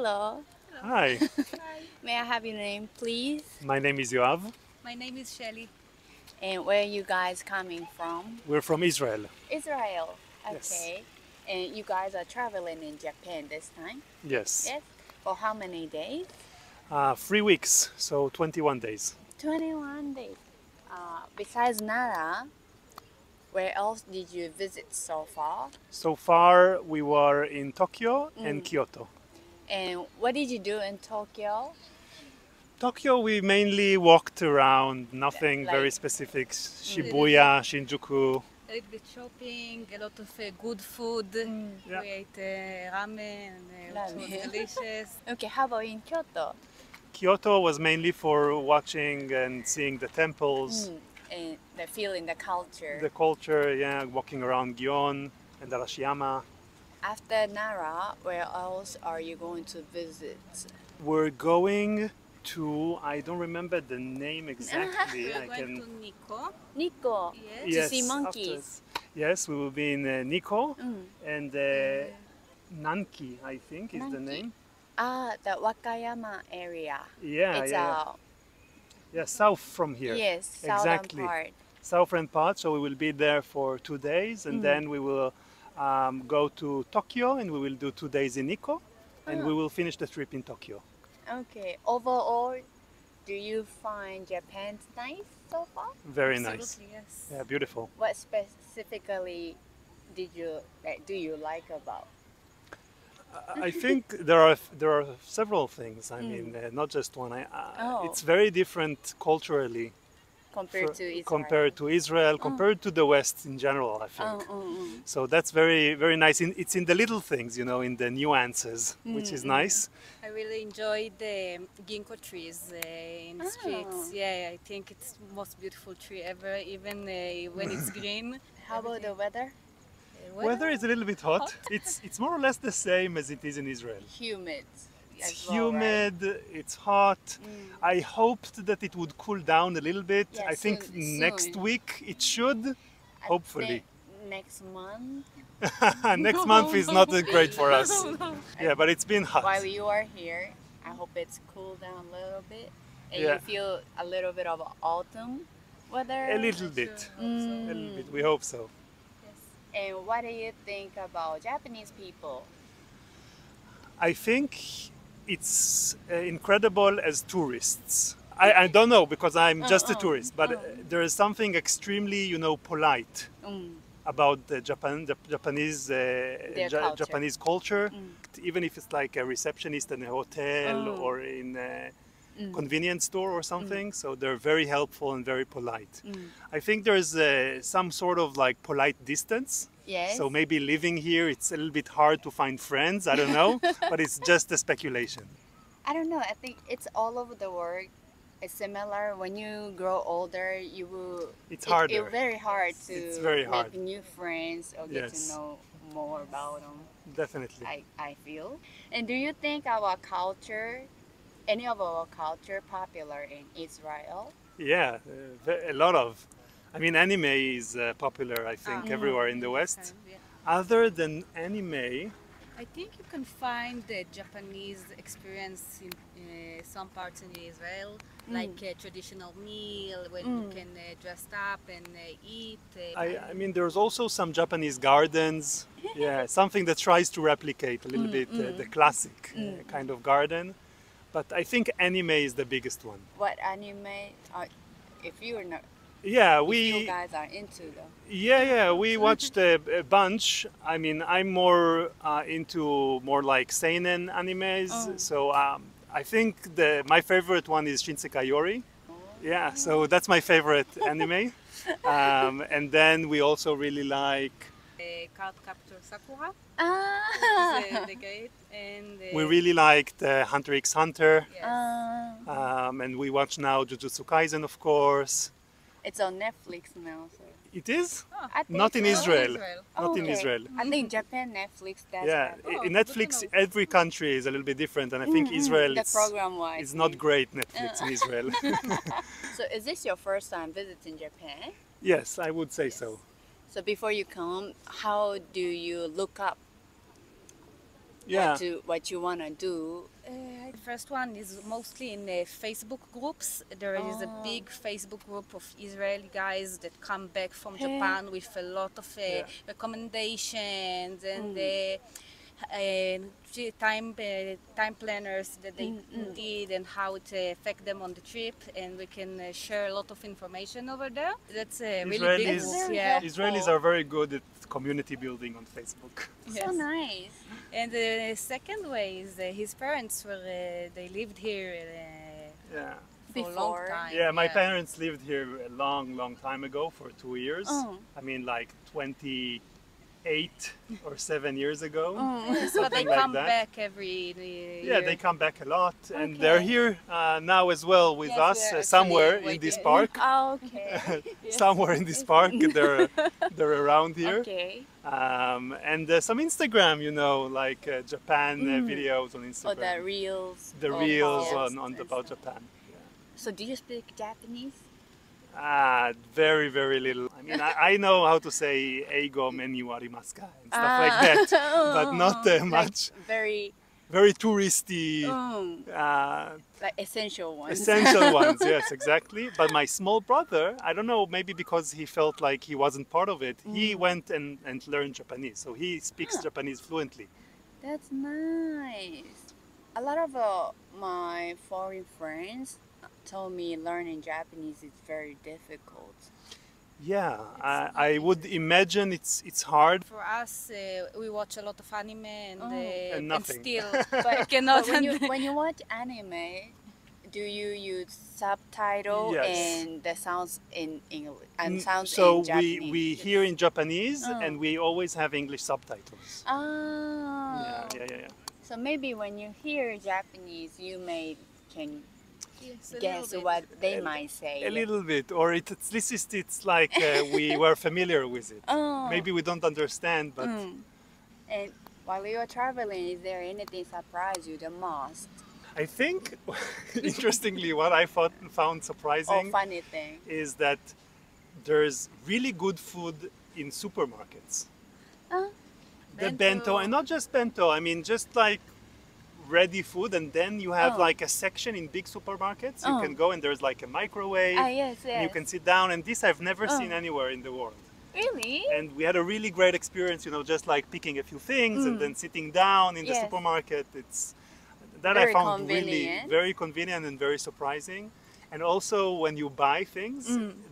Hello. Hi, Hi, May I have your name, please? my name is Yoav. my name is Shelly. And where are you guys coming from? We're from Israel. Israel. Yes. Okay. And you guys are traveling in Japan this time? Yes. Yes. For how many days? 3 weeks, so 21 days. 21 days. Besides Nara, where else did you visit so far? So far, we were in Tokyo and Kyoto. And what did you do in Tokyo? Tokyo, we mainly walked around, nothing Like- very specific. Shibuya, Shinjuku. A little bit shopping, a lot of good food. Yeah. We ate ramen, and it was Ramen. delicious. Okay, how about in Kyoto? Kyoto was mainly for watching and seeing the temples, And the feeling, the culture. the culture, yeah, walking around Gion and Arashiyama. After Nara, where else are you going to visit? We're going to, I don't remember the name exactly. We are I going can. to Nikko. Nikko. Yes. To see monkeys. Yes, we will be in Nikko Mm. and Nanki, I think is the Nanki. name. The Wakayama area. Yeah, It's yeah, south from here. yes, southern exactly. part. Southern part. So we will be there for 2 days, and then we will go to Tokyo, and we will do 2 days in Nikko, and we will finish the trip in Tokyo. Okay. Overall, do you find Japan nice so far? Very nice. Absolutely, yes. Yeah, beautiful. What specifically do you like about? I think there are several things. I mean, not just one. Oh. It's very different culturally Compared to Israel? compared to Israel, compared to the West in general. I think. So that's very very nice. It's in the little things, you know, in the nuances, which is nice. I really enjoyed the ginkgo trees in the streets. Yeah, I think it's the most beautiful tree ever, even when it's green. How about the weather? Weather is a little bit hot. It's more or less the same as it is in Israel. Humid. It's as well, right? humid, it's hot. I hoped that it would cool down a little bit. Yeah, I think soon. next week it should, hopefully. Next month, Next month is not great for us. Yeah, but it's been hot. while you are here, I hope it's cooled down a little bit, and Yeah. you feel a little bit of autumn weather. A little bit. A little bit. We hope so. And what do you think about Japanese people? I think it's incredible as tourists. I don't know because I'm just a tourist, but there is something extremely, you know, polite about the Japanese culture. Japanese culture. Even if it's like a receptionist in a hotel or in a convenience store or something, so they're very helpful and very polite. I think there's some sort of like polite distance. Yes. So maybe living here, it's a little bit hard to find friends. I don't know, but it's just a speculation. I don't know. I think it's all over the world. It's similar. When you grow older, you will. It's harder. It's very hard to It's very hard. make new friends or get Yes. to know more about them. Definitely. I feel. And do you think our culture, any of our culture, popular in Israel? Yeah, a lot of. I mean, anime is popular, I think, everywhere in the West. Yeah. Other than anime, I think you can find the Japanese experience in some parts in Israel, like a traditional meal when you can dress up and eat. I mean, there's also some Japanese gardens. Yeah, something that tries to replicate a little bit the classic kind of garden. But I think anime is the biggest one. What anime? If you're not, Yeah, you guys are into though. Yeah, we watched a bunch. I mean, I'm more into more like seinen animes. So I think my favorite one is Shinsekai Yori. Yeah, so that's my favorite anime. And then we also really like. Card Captor Sakura. Ah. The great and We really liked Hunter x Hunter. yes. And we watch now Jujutsu Kaisen, of course. It's on Netflix now. So. It is? I think Not in so. Israel. Oh, Not in okay. Israel. I think Japan Netflix does Yeah, that. Oh, in good to Netflix, know. every country is a little bit different, and I think Israel The program-wise. is not great. Netflix in Israel. So is this your first time visiting Japan? Yes, I would say so. So before you come, how do you look up Yeah. what you wanna do. The first one is mostly in Facebook groups. There is a big Facebook group of Israeli guys that come back from Japan with a lot of recommendations and time planners that they did and how it affect them on the trip, and we can share a lot of information over there. That's really big. Israelis are very good at community building on Facebook. Yes. So nice. And the second way is his parents were they lived here Yeah. for a long Before. time. Yeah, my parents lived here a long time ago for 2 years. Oh. I mean, like 28 or 7 years ago. But they something like come that. back every year. Yeah, they come back a lot, and Okay. they're here now as well with Yes, us, we're somewhere actually in this waiting. park. Oh, okay. Somewhere in this park, they're around here. Okay. And some Instagram, like Japan videos on Instagram. Or the reels. The or reels posts on and about stuff. Japan. So do you speak Japanese? Very little. I mean, I know how to say eigo menu arimasu ka and stuff like that, but not much. Very touristy, Like essential ones. essential ones. Yes, exactly. But my small brother, I don't know, maybe because he felt like he wasn't part of it, he went and learned Japanese. So he speaks Japanese fluently. That's nice. A lot of my foreign friends told me learning Japanese is very difficult. Yeah, I would imagine it's hard. For us, we watch a lot of anime And and nothing. still But, cannot. but when you watch anime, do you use subtitle Yes. and the sounds in English and sounds So in Japanese? we hear in Japanese and we always have English subtitles. Oh. Yeah. So maybe when you hear Japanese, you can Yes, a guess little bit. what they might say. A little bit, or at least it's like we were familiar with it. Oh. Maybe we don't understand, but And while you are traveling, is there anything surprise you the most? I think, interestingly, what I found Or surprising funny thing? is that there's really good food in supermarkets. The bento, and not just bento, I mean just like ready food, and then you have like a section in big supermarkets. You can go and there's like a microwave. Yes. And you can sit down, and this I've never seen anywhere in the world. Really? And we had a really great experience, just like picking a few things and then sitting down in the Yes. supermarket. It's that Very I found convenient. really very convenient and very surprising. And also when you buy things,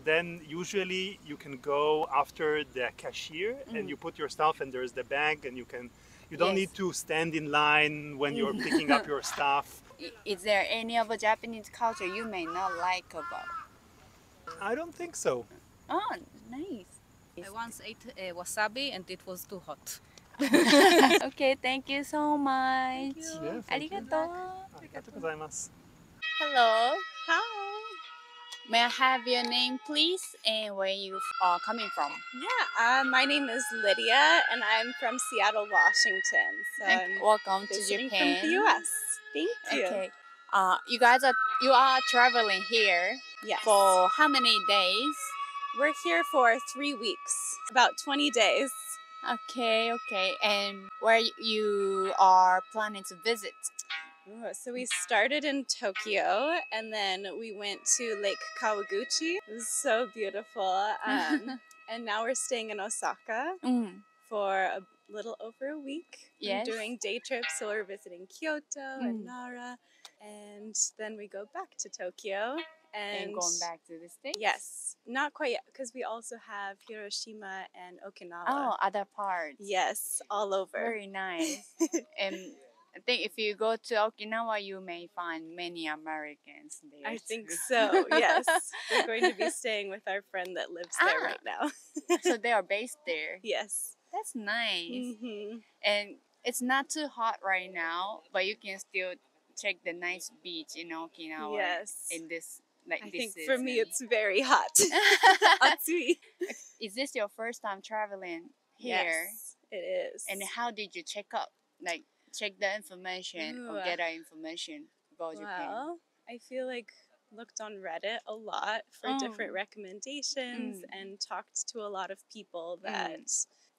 then usually you can go after the cashier and you put your stuff, and there's the bag, and you don't Yes. need to stand in line when you're picking up your stuff. Is there any of the Japanese culture you may not like about? I don't think so. Oh, nice. I once ate wasabi and it was too hot. Okay, thank you so much. Yeah, thank you. ありがとう。ありがとうございます。 Hello. Hi. May I have your name, please, and where you are coming from? Yeah, my name is Lydia, and I'm from Seattle, Washington. So I'm Welcome to visiting Japan. from the U.S. Thank you. Okay. You are traveling here Yes. for how many days? We're here for 3 weeks, about 20 days. Okay. And where you are planning to visit? Ooh, so we started in Tokyo, and then we went to Lake Kawaguchi. It was so beautiful. And now we're staying in Osaka for a little over a week. Yes. We're doing day trips, so we're visiting Kyoto and Nara, and then we go back to Tokyo. And going back to the States? Yes, not quite yet, because we also have Hiroshima and Okinawa. Oh, other parts. Yes, all over. Very nice. And I think if you go to Okinawa, you may find many Americans there. I think too. so, yes. We're going to be staying with our friend that lives there right now. So they are based there. Yes. That's nice. Mm-hmm. And it's not too hot right now, but you can still check the nice beach in Okinawa. Yes. In this I think season. for me it's very hot. Atsui. Is this your first time traveling here? Yes, it is. And how did you check the information or Ooh. get our information about Japan? Well, I feel like looked on Reddit a lot for different recommendations and talked to a lot of people that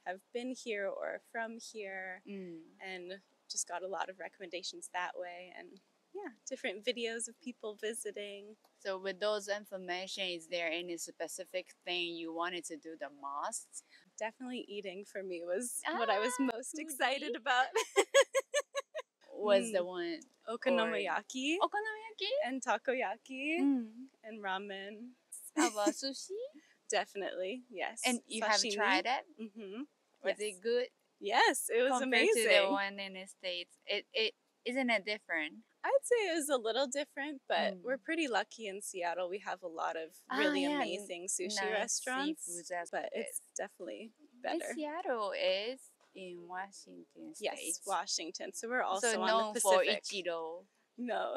have been here or from here. And just got a lot of recommendations that way, and yeah, different videos of people visiting. So with those information, is there any specific thing you wanted to do the most? Definitely eating for me was what I was most foodie. excited about. Was the one Okonomiyaki okonomiyaki? and takoyaki and ramen. How about sushi? Definitely, yes. And you have Sashimi. tried it? Mm-hmm. Was Yes. it good Yes, it was compared amazing. to the one in the States? It isn't it different? I'd say it was a little different, but we're pretty lucky in Seattle. We have a lot of really yeah, amazing sushi nice restaurants, seafoods as but well. it's definitely And better. Seattle is in Washington State. Yes, Washington. So we're also So on known the for Pacific. Ichiro. No.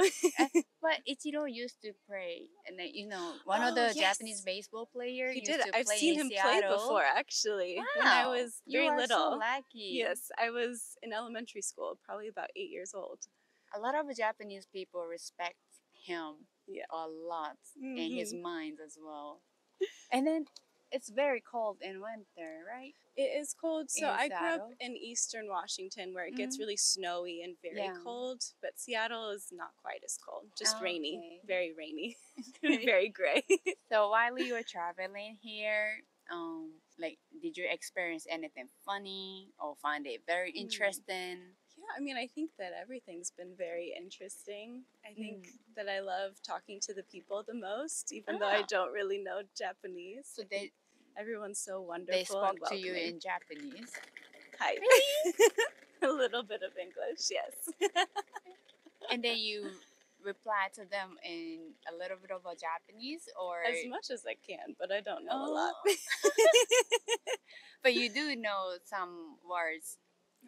But Ichiro used to play, and then, one of Oh, the yes. Japanese baseball players He used did. to I've play seen in him Seattle. play before, actually, when I Wow, was you very are little. so lucky. Yes, I was in elementary school, probably about 8 years old. A lot of Japanese people respect him Yeah. a lot, and his Mhm. mind as well. And then it's very cold in winter, right? It is cold. So In I grew up Seattle? in eastern Washington where it gets really snowy and very Yeah. cold, but Seattle is not quite as cold, just Oh, rainy, okay. very rainy, very gray. So while you were traveling here, did you experience anything funny or find it very interesting? Yeah, I mean, I think that everything's been very interesting. I think that I love talking to the people the most, even though I Ah. don't really know Japanese. So I think everyone's so wonderful. they spoke and to you welcoming. in Japanese. Hi. A little bit of English, yes. And then you reply to them in a little bit of a Japanese, or As much as I can, but I don't know a lot. But you do know some words.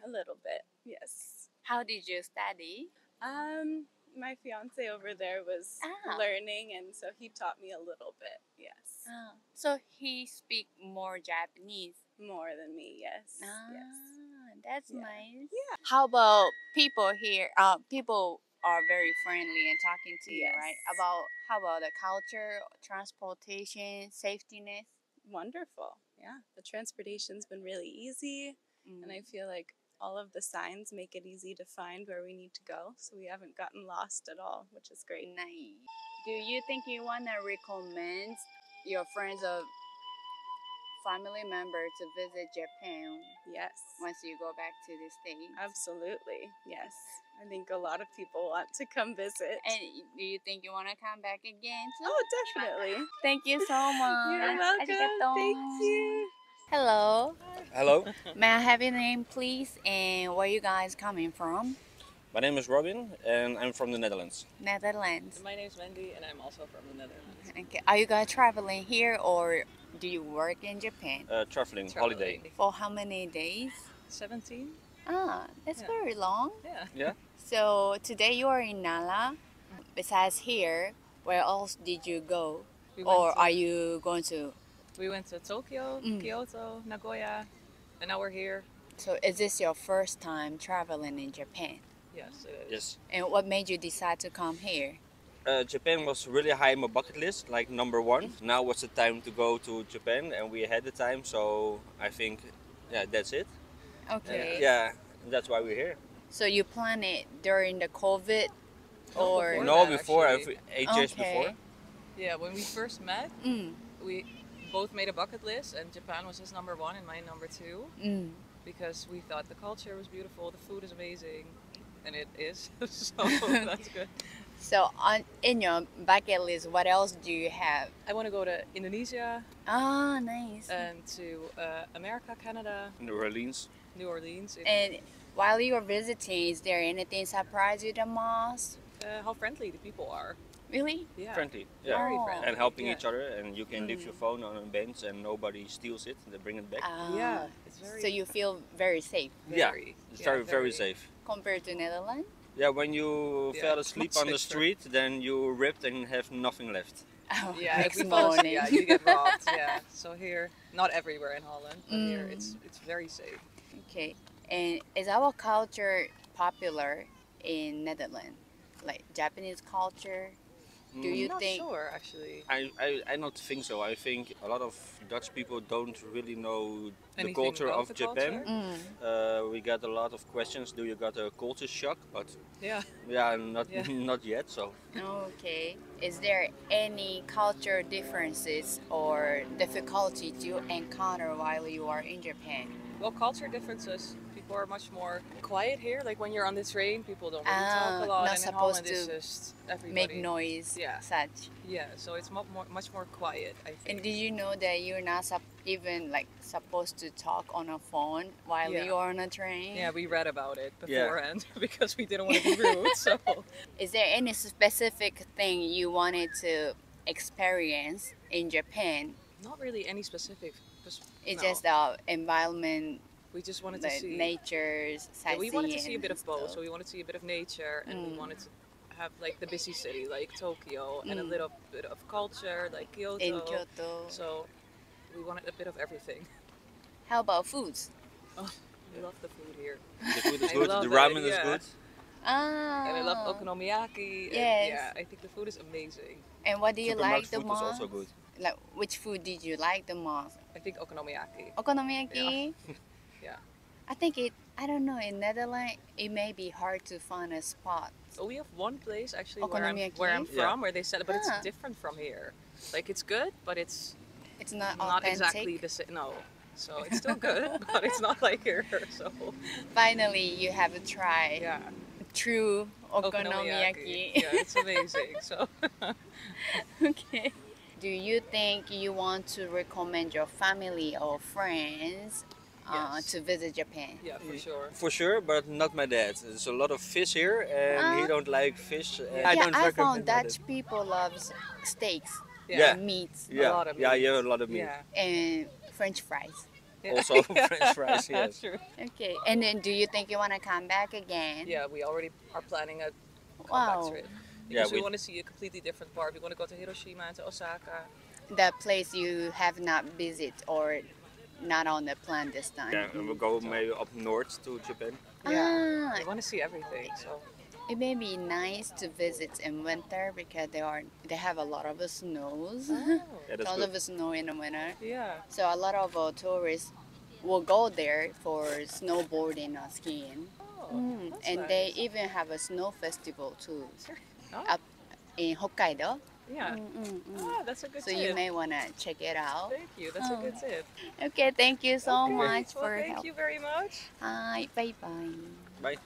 A little bit, yes. How did you study? My fiance over there was Ah. learning, and so he taught me a little bit, yes. So he speak more Japanese. More than me, yes. Yes. That's Yeah. nice. Yeah. How about people here? People are very friendly and talking to you, Yes. right? How about the culture, transportation, safetyness? Wonderful. Yeah. The transportation's been really easy, and I feel like all of the signs make it easy to find where we need to go, so we haven't gotten lost at all, which is great. Nice. Do you think you want to recommend your friends or family member to visit Japan Yes. once you go back to the States? Absolutely. Yes. I think a lot of people want to come visit. And do you think you want to come back again too? Oh, definitely. Thank you so much. You're welcome. Arigatou. Thank you. Hello. Hello, May I have your name, please, and where you guys coming from? my name is Robin and I'm from the Netherlands. Netherlands. My name's Wendy, and I'm also from the Netherlands. Okay. Are you guys traveling here or do you work in Japan? Traveling, holiday. For how many days? 17? That's Yeah. very long. Yeah. Yeah. So today you are in Nara. Besides here, where else did you go? Or are you going to? We went to Tokyo, Kyoto, Nagoya, and now we're here. So is this your first time traveling in Japan? Yes, it is. Yes. And what made you decide to come here? Japan was really high on my bucket list, like number one. Now was the time to go to Japan, and we had the time, so I think, yeah, that's it. Okay. Yeah, that's why we're here. So you planned it during the COVID, or before. No, that, before, actually. 8 years before. Yeah, when we first met, we both made a bucket list, and Japan was his number one and mine number two, because we thought the culture was beautiful, the food is amazing, and it is, so that's good. So in your bucket list, what else do you have? I want to go to Indonesia Ah, nice. and to America, Canada, New Orleans. New Orleans. And while you were visiting, is there anything surprised you the most? How friendly the people are. Really? Yeah. Friendly. Yeah. Very Oh. friendly. And helping Yeah. each other, and you can leave your phone on a bench and nobody steals it, they bring it back. Yeah, it's very. So you feel very safe Yeah, very, it's yeah, very safe. compared to Netherlands? Yeah, when you Yeah, fell asleep much on the safer. street, then you ripped and have nothing left. Oh, Yeah, next if we fall asleep, morning. yeah, you get robbed. Yeah, so here, not everywhere in Holland, but here it's very safe. Okay. And is our culture popular in Netherlands? Like Japanese culture? Do you I'm not think? sure actually. I don't think so. I think a lot of Dutch people don't really know the Anything culture about of the Japan. culture? We get a lot of questions. Do you got a culture shock? But Yeah. yeah, not Yeah. not yet. So Okay. Is there any culture differences or difficulties you encounter while you are in Japan? Well, culture differences. People are much more quiet here. Like when you're on the train, people don't really talk a lot. Not And in Holland, supposed it's to just everybody. Make noise, Yeah. such. Yeah, so it's much more quiet, I think. And did you know that you're not even like supposed to talk on a phone while Yeah. you're on a train? Yeah, we read about it Yeah. beforehand because we didn't want to be rude. So Is there any specific thing you wanted to experience in Japan? not really any specific. It's no. just the environment, We just wanted the to see. nature, Yeah, sightseeing. we wanted to see a bit of and both. stuff. So we wanted to see a bit of nature, and we wanted to have like the busy city, like Tokyo, and a little bit of culture, like Kyoto. In Kyoto. So we wanted a bit of everything. How about foods? Oh, I love the food here. the food is I good. love The it, ramen is yeah. good. Ah. And I love okonomiyaki. And Yes. yeah, I think the food is amazing. And what do you like Supermarket the food is most? also good. Like, which food did you like the most? I think okonomiyaki. Okonomiyaki? Yeah. I think I don't know, in Netherlands, it may be hard to find a spot. Oh, we have one place actually Okonomiyaki? where I'm Yeah. from, where they said it, but it's Ah. different from here. Like it's good, but it's It's not not authentic. exactly the same. No. So it's still good, but it's not like here. So Finally, you have to try yeah. true okonomiyaki. Yeah, it's amazing. So Okay. Do you think you want to recommend your family or friends Yes. to visit Japan? yeah, for sure. For sure, but not my dad. There's a lot of fish here, and he don't like fish. And I Yeah, don't I recommend found my dad. Dutch people love steaks, Yeah. meats, Yeah, lot of yeah, meat. you have a lot of meat. Yeah. and French fries. Yeah. Also French fries, yes. True. Okay. And then, do you think you want to come back again? Yeah, we already are planning a Wow. comeback trip. Yeah, Because we we- want to see a completely different part. We want to go to Hiroshima and to Osaka. The place you have not visited or not on the plan this time. Yeah, and we'll go maybe up north to Japan. Yeah. Ah, We want to see everything. So it may be nice to visit in winter because they have a lot of snows. Yeah, that's Tons good. of snow in the winter. yeah. So a lot of tourists will go there for snowboarding or skiing. Oh, that's And nice. they even have a snow festival too Oh, up in Hokkaido. yeah. Ah, that's a good So tip. you may want to check it out. Thank you. That's a good tip. Okay, thank you so Okay, much well, for thank help. you very much. Hi, bye bye. Bye.